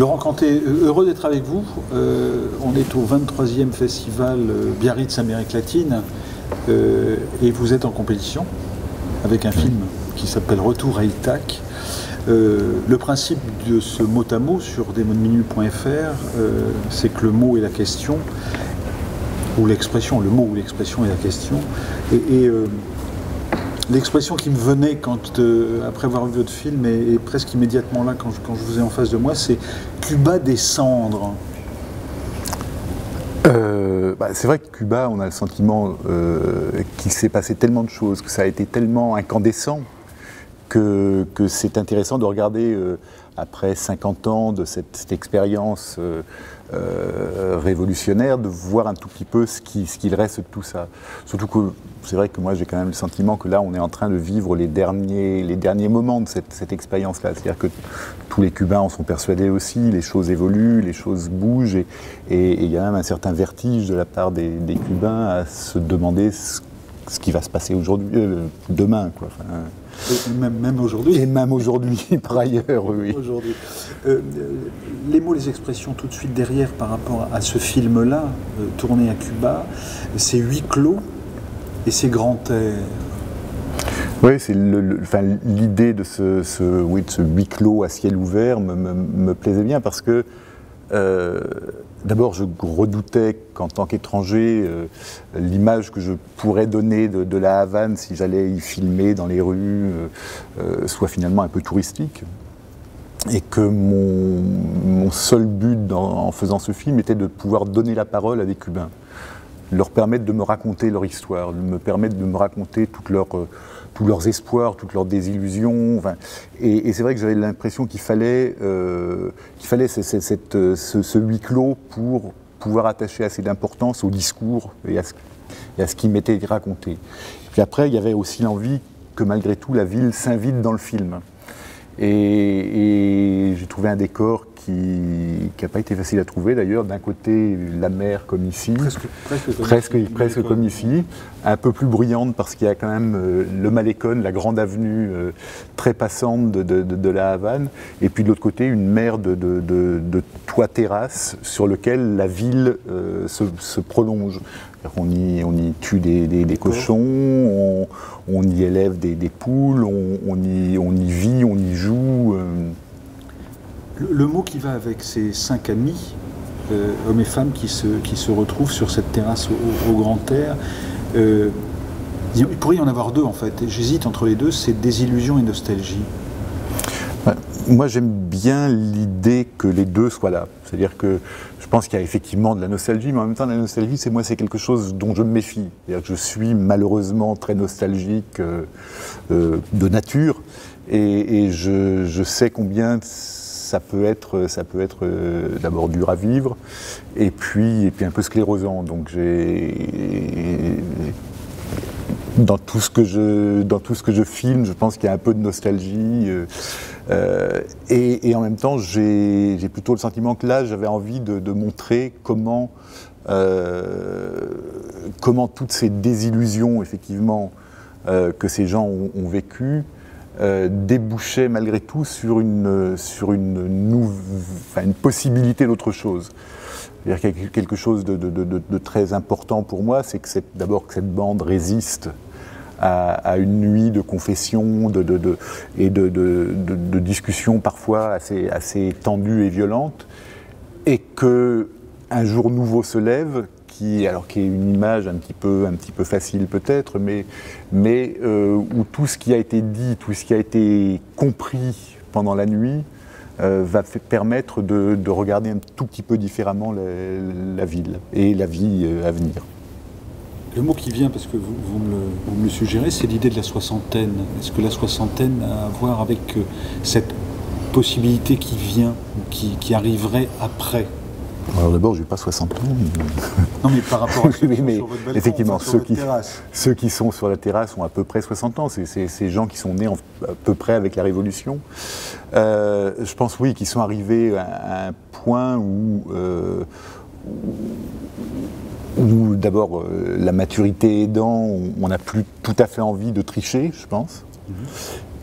Laurent Canté, heureux d'être avec vous. On est au 23e festival Biarritz Amérique latine et vous êtes en compétition avec un film qui s'appelle Retour à Ithaque. Le principe de ce mot à mot sur demonminute.fr, c'est que le mot et la question, ou l'expression, le mot ou l'expression et la question, l'expression qui me venait après avoir vu votre film et presque immédiatement là quand je vous ai en face de moi, c'est Cuba des cendres. C'est vrai que Cuba, on a le sentiment qu'il s'est passé tellement de choses, que ça a été tellement incandescent que c'est intéressant de regarder après 50 ans de cette expérience révolutionnaire, de voir un tout petit peu ce qu'il reste de tout ça. Surtout que c'est vrai que moi j'ai quand même le sentiment que là on est en train de vivre les derniers moments de cette expérience-là. C'est-à-dire que tous les Cubains en sont persuadés aussi, les choses évoluent, les choses bougent et il y a même un certain vertige de la part des Cubains à se demander ce qui va se passer aujourd'hui, demain, quoi. Enfin, même aujourd'hui. Et même aujourd'hui, par ailleurs, oui. Aujourd'hui. Les mots, les expressions tout de suite derrière par rapport à ce film-là, tourné à Cuba, c'est huis clos et c'est grand air. Oui, c'est l'idée de ce huis clos à ciel ouvert me plaisait bien parce que d'abord, je redoutais qu'en tant qu'étranger, l'image que je pourrais donner de la Havane si j'allais y filmer dans les rues soit finalement un peu touristique. Et que mon seul but en faisant ce film était de pouvoir donner la parole à des Cubains, leur permettre de me raconter leur histoire, de me permettre de me raconter tous leurs espoirs, toutes leurs désillusions. Enfin, et c'est vrai que j'avais l'impression qu'il fallait ce huis clos pour pouvoir attacher assez d'importance au discours et à ce qui m'était raconté. Puis après, il y avait aussi l'envie que malgré tout, la ville s'invite dans le film. Et j'ai trouvé un décor qui n'a pas été facile à trouver d'ailleurs. D'un côté, la mer comme ici, presque comme ici, un peu plus bruyante parce qu'il y a quand même le Malecón, la grande avenue très passante de la Havane, et puis de l'autre côté, une mer de toits terrasses sur lequel la ville se prolonge. On y tue des cochons, on y élève des poules, on y vit, on y joue. Le mot qui va avec ces 5 amis, hommes et femmes qui se retrouvent sur cette terrasse au grand air, il pourrait y en avoir deux en fait, j'hésite entre les deux, c'est désillusion et nostalgie. Moi j'aime bien l'idée que les deux soient là, c'est-à-dire que je pense qu'il y a effectivement de la nostalgie, mais en même temps la nostalgie c'est quelque chose dont je me méfie, c'est-à-dire que je suis malheureusement très nostalgique de nature et je sais combien ça peut être d'abord dur à vivre et puis un peu sclérosant, donc dans tout ce que je filme, je pense qu'il y a un peu de nostalgie et en même temps j'ai plutôt le sentiment que là j'avais envie de montrer comment toutes ces désillusions effectivement que ces gens ont vécues débouchaient malgré tout sur une possibilité d'autre chose. C'est-à-dire qu'il y a quelque chose de très important pour moi, c'est que d'abord que cette bande résiste à une nuit de confession et de discussions parfois assez tendues et violentes, et qu'un jour nouveau se lève, qui est une image un petit peu facile peut-être, mais où tout ce qui a été dit, tout ce qui a été compris pendant la nuit, va permettre de regarder un tout petit peu différemment la ville et la vie à venir. Le mot qui vient, parce que vous me le suggérez, c'est l'idée de la soixantaine. Est-ce que la soixantaine a à voir avec cette possibilité qui vient, ou qui arriverait après ? Alors d'abord, je n'ai pas 60 ans. Non, mais par rapport à ceux qui sont mais sur votre balcon, effectivement, sur votre terrasse. Ceux qui sont sur la terrasse ont à peu près 60 ans. C'est ces gens qui sont nés à peu près avec la Révolution. Je pense, oui, qu'ils sont arrivés à un point où d'abord, la maturité aidant, on n'a plus tout à fait envie de tricher, je pense.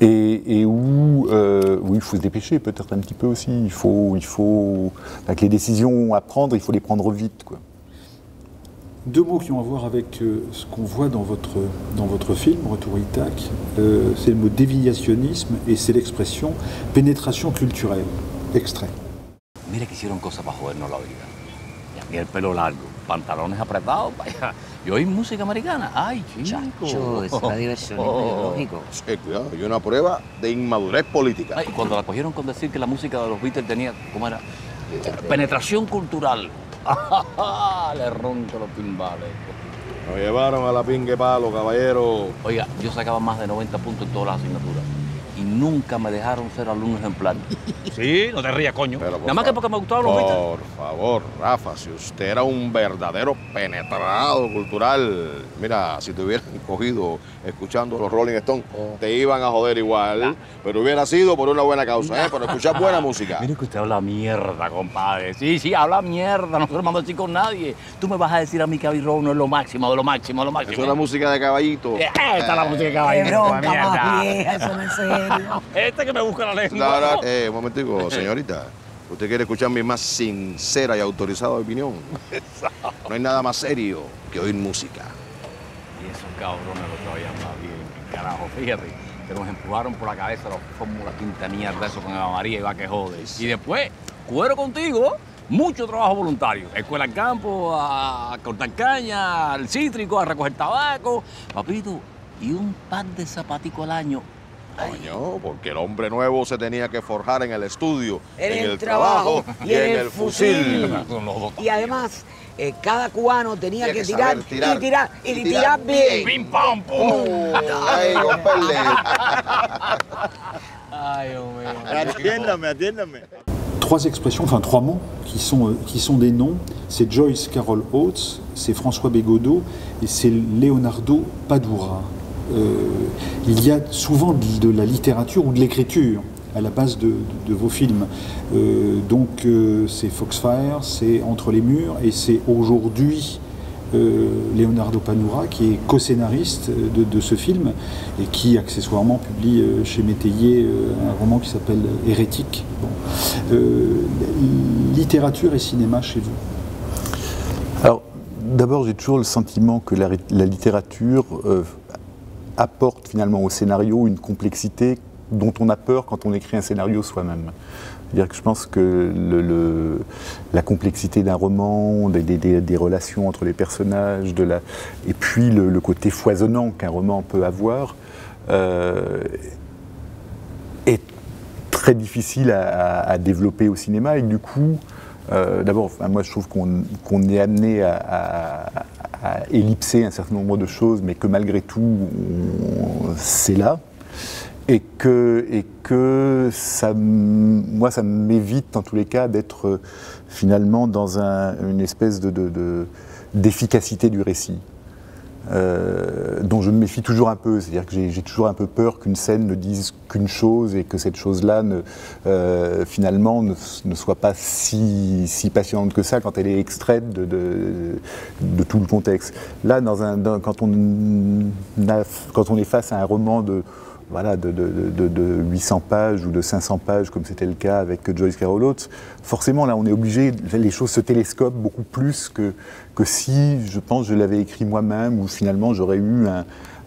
et où il faut se dépêcher peut-être un petit peu aussi. Il faut avec les décisions à prendre, il faut les prendre vite, quoi. Deux mots qui ont à voir avec ce qu'on voit dans votre film, Retour Ithac, c'est le mot déviationnisme et c'est l'expression pénétration culturelle. Extrait. Mira que hicieron cosas para jodernos la vida. Y aquí el pelo largo, pantalones apretados, vaya. Y oír música americana. Ay, chico. Chacho, eso era diversionismo ideológico. Sí, cuidado, y una prueba de inmadurez política. Ay, cuando la cogieron con decir que la música de los Beatles tenía, ¿cómo era? Penetración cultural. Le ronco los timbales. Nos llevaron a la pingue palo, caballero. Oiga, yo sacaba más de 90 puntos en todas las asignaturas. Y nunca me dejaron ser alumno ejemplar. Sí, no te rías, coño. Pero, Nada más que porque me gustaban los Beatles. Por favor, Rafa, si usted era un verdadero penetrado cultural, mira, si te hubieran cogido escuchando los Rolling Stones, te iban a joder igual, pero hubiera sido por una buena causa, ¿eh? Por escuchar buena música. Mire que usted habla mierda, compadre. Sí, habla mierda. Nosotros mandamos así con nadie. Tú me vas a decir a mí que Abbey Road no es lo máximo, de lo máximo, de lo máximo. Eso es la música de caballito. Esta es la música de caballito. Qué bronca más vieja, eso no es serio. Este que me busca la lengua. No, un momentico, señorita. Usted quiere escuchar mi más sincera y autorizada opinión. No hay nada más serio que oír música. Y esos cabrones lo sabían más bien, carajo. Fíjate, que nos empujaron por la cabeza los Fórmula Quinta mierda, eso con Eva María y va que jode. Y después, cuero contigo, mucho trabajo voluntario. Escuela al campo, a cortar caña, al cítrico, a recoger tabaco. Papito, y un par de zapaticos al año. Coño, porque el hombre nuevo se tenía que forjar en el estudio, En el trabajo y en el fusil. Y además, cada cubano tenía que tirar y tirar bien. ¡Pim, pam, pum! ¡Ay, compadre! Ay, hombre. Atiéndame. Trois expressions, enfin trois mots qui sont des noms. C'est Joyce Carol Oates, c'est François Bégodeau et c'est Leonardo Padura. Il y a souvent de la littérature ou de l'écriture à la base de vos films. Donc c'est Foxfire, c'est Entre les murs et c'est aujourd'hui Leonardo Padura qui est co-scénariste de ce film et qui accessoirement publie chez Métayer un roman qui s'appelle Hérétique. Bon. Littérature et cinéma chez vous? Alors, d'abord, j'ai toujours le sentiment que la littérature apporte finalement au scénario une complexité dont on a peur quand on écrit un scénario soi-même. C'est-à-dire que je pense que la complexité d'un roman, des relations entre les personnages, et puis le côté foisonnant qu'un roman peut avoir, est très difficile à développer au cinéma. Et du coup, d'abord, moi je trouve qu'on est amené à ellipser un certain nombre de choses, mais que malgré tout, c'est là. Et que ça m'évite, en tous les cas, d'être finalement dans une espèce d'efficacité du récit, dont je me méfie toujours un peu. C'est-à-dire que j'ai toujours un peu peur qu'une scène ne dise qu'une chose et que cette chose-là, finalement, ne soit pas si passionnante que ça quand elle est extraite de tout le contexte. Là, quand on est face à un roman de 800 pages ou de 500 pages, comme c'était le cas avec Joyce Carol Oates, forcément, là, on est obligé, les choses se télescopent beaucoup plus que si, je pense, je l'avais écrit moi-même, où finalement, j'aurais eu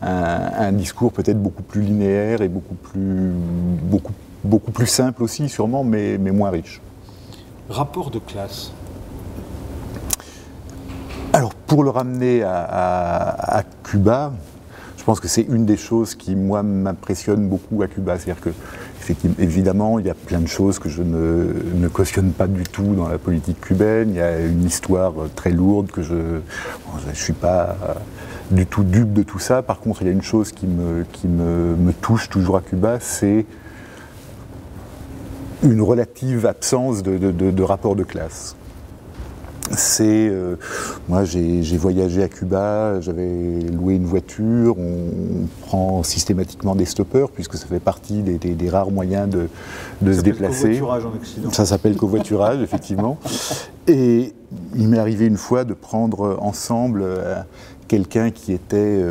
un discours peut-être beaucoup plus linéaire et beaucoup plus simple aussi, sûrement, mais moins riche. Rapport de classe. Alors, pour le ramener à Cuba, je pense que c'est une des choses qui, moi, m'impressionne beaucoup à Cuba. C'est-à-dire qu'évidemment, il y a plein de choses que je ne cautionne pas du tout dans la politique cubaine. Il y a une histoire très lourde que je ne suis pas du tout dupe de tout ça. Par contre, il y a une chose qui me touche toujours à Cuba, c'est une relative absence de rapport de classe. Moi j'ai voyagé à Cuba, j'avais loué une voiture, on prend systématiquement des stoppeurs puisque ça fait partie des rares moyens de se déplacer. Covoiturage en Occident. Ça s'appelle covoiturage, effectivement. Et il m'est arrivé une fois de prendre ensemble quelqu'un qui était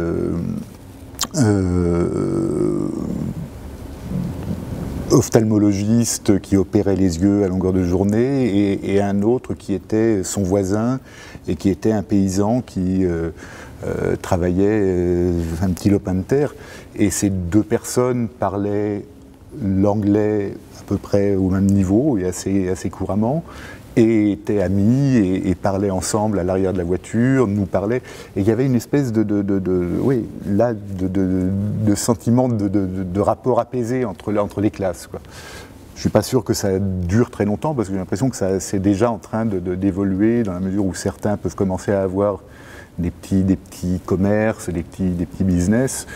ophtalmologiste qui opérait les yeux à longueur de journée et un autre qui était son voisin et qui était un paysan qui travaillait un petit lopin de terre. Et ces deux personnes parlaient l'anglais à peu près au même niveau et assez couramment, et étaient amis et parlaient ensemble à l'arrière de la voiture, nous parlaient. Et il y avait une espèce de sentiment de rapport apaisé entre les classes, quoi. Je ne suis pas sûr que ça dure très longtemps, parce que j'ai l'impression que c'est déjà en train d'évoluer, dans la mesure où certains peuvent commencer à avoir des petits commerces, des petits business.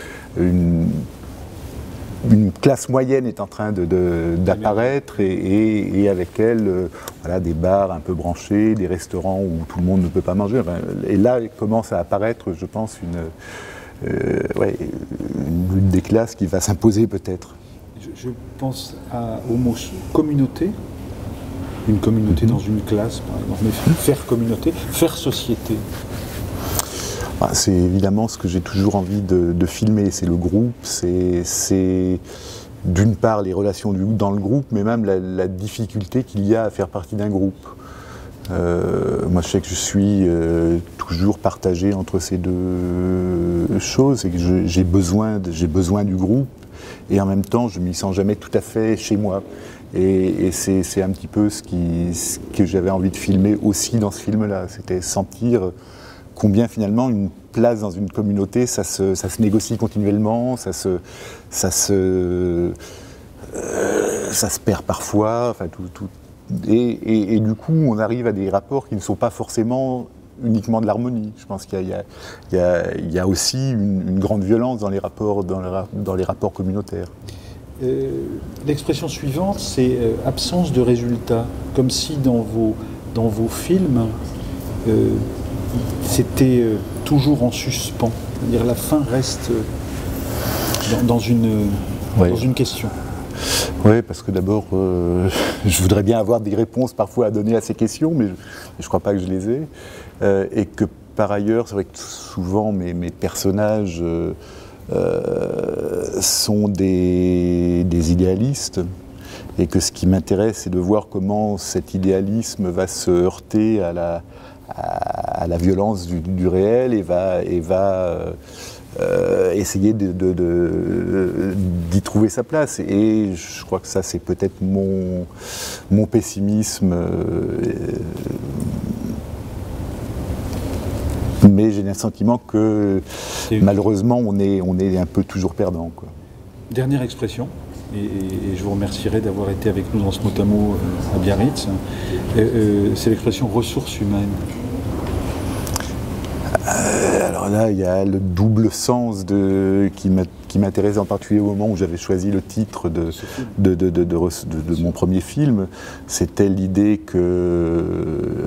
Une classe moyenne est en train d'apparaître et avec elle voilà, des bars un peu branchés, des restaurants où tout le monde ne peut pas manger. Enfin, et là commence à apparaître, je pense, une lutte des classes qui va s'imposer peut-être. Je pense au mot communauté, une communauté dans une classe par exemple, mais faire communauté, faire société. C'est évidemment ce que j'ai toujours envie de filmer, c'est le groupe, c'est d'une part les relations dans le groupe, mais même la difficulté qu'il y a à faire partie d'un groupe. Moi je sais que je suis toujours partagé entre ces deux choses, c'est que j'ai besoin du groupe, et en même temps je ne m'y sens jamais tout à fait chez moi. Et c'est un petit peu ce que j'avais envie de filmer aussi dans ce film-là, c'était sentir combien finalement une place dans une communauté, ça se négocie continuellement, ça se perd parfois, enfin et du coup on arrive à des rapports qui ne sont pas forcément uniquement de l'harmonie. Je pense qu'il y a aussi une grande violence dans les rapports communautaires. L'expression suivante, c'est absence de résultat, comme si dans vos films c'était toujours en suspens, c'est-à-dire la fin reste dans une question. Oui, parce que d'abord, je voudrais bien avoir des réponses parfois à donner à ces questions, mais je ne crois pas que je les ai. Et que par ailleurs, c'est vrai que souvent mes personnages sont des idéalistes, et que ce qui m'intéresse, c'est de voir comment cet idéalisme va se heurter à la violence du réel et va essayer d'y trouver sa place. Et je crois que ça, c'est peut-être mon pessimisme. Mais j'ai le sentiment que malheureusement, on est un peu toujours perdant, quoi. Dernière expression, et je vous remercierai d'avoir été avec nous dans ce mot à mot à Biarritz, c'est l'expression ressources humaines. Alors là, il y a le double sens qui m'intéresse en particulier au moment où j'avais choisi le titre de mon premier film. C'était l'idée que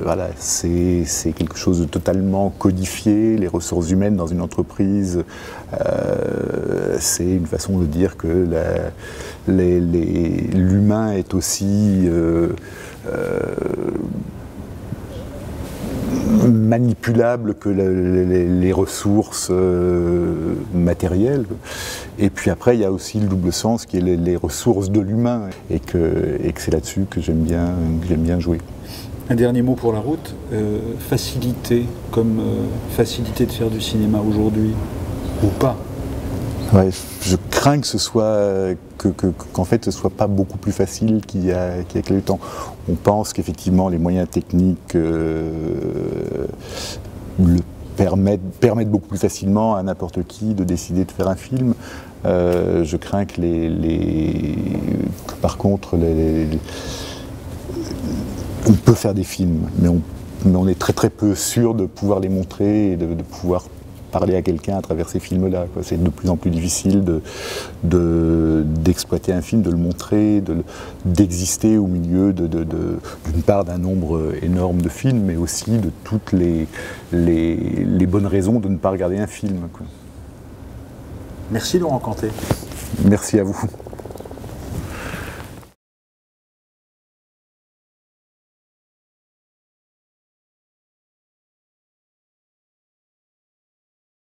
voilà, c'est quelque chose de totalement codifié, les ressources humaines dans une entreprise. C'est une façon de dire que l'humain est aussi manipulable que les ressources matérielles. Et puis après, il y a aussi le double sens qui est les ressources de l'humain, et que c'est là-dessus que j'aime bien jouer. Un dernier mot pour la route, facilité, comme facilité de faire du cinéma aujourd'hui, ou pas? Ouais, je crains que ce soit qu'en fait ce soit pas beaucoup plus facile qu'il y a quelques temps. On pense qu'effectivement les moyens techniques permettent beaucoup plus facilement à n'importe qui de décider de faire un film. Je crains que par contre on peut faire des films, mais on est très très peu sûr de pouvoir les montrer et de pouvoir parler à quelqu'un à travers ces films-là. C'est de plus en plus difficile d'exploiter un film, de le montrer, d'exister au milieu d'une part d'un nombre énorme de films, mais aussi de toutes les bonnes raisons de ne pas regarder un film, quoi. Merci Laurent Cantet. Merci à vous.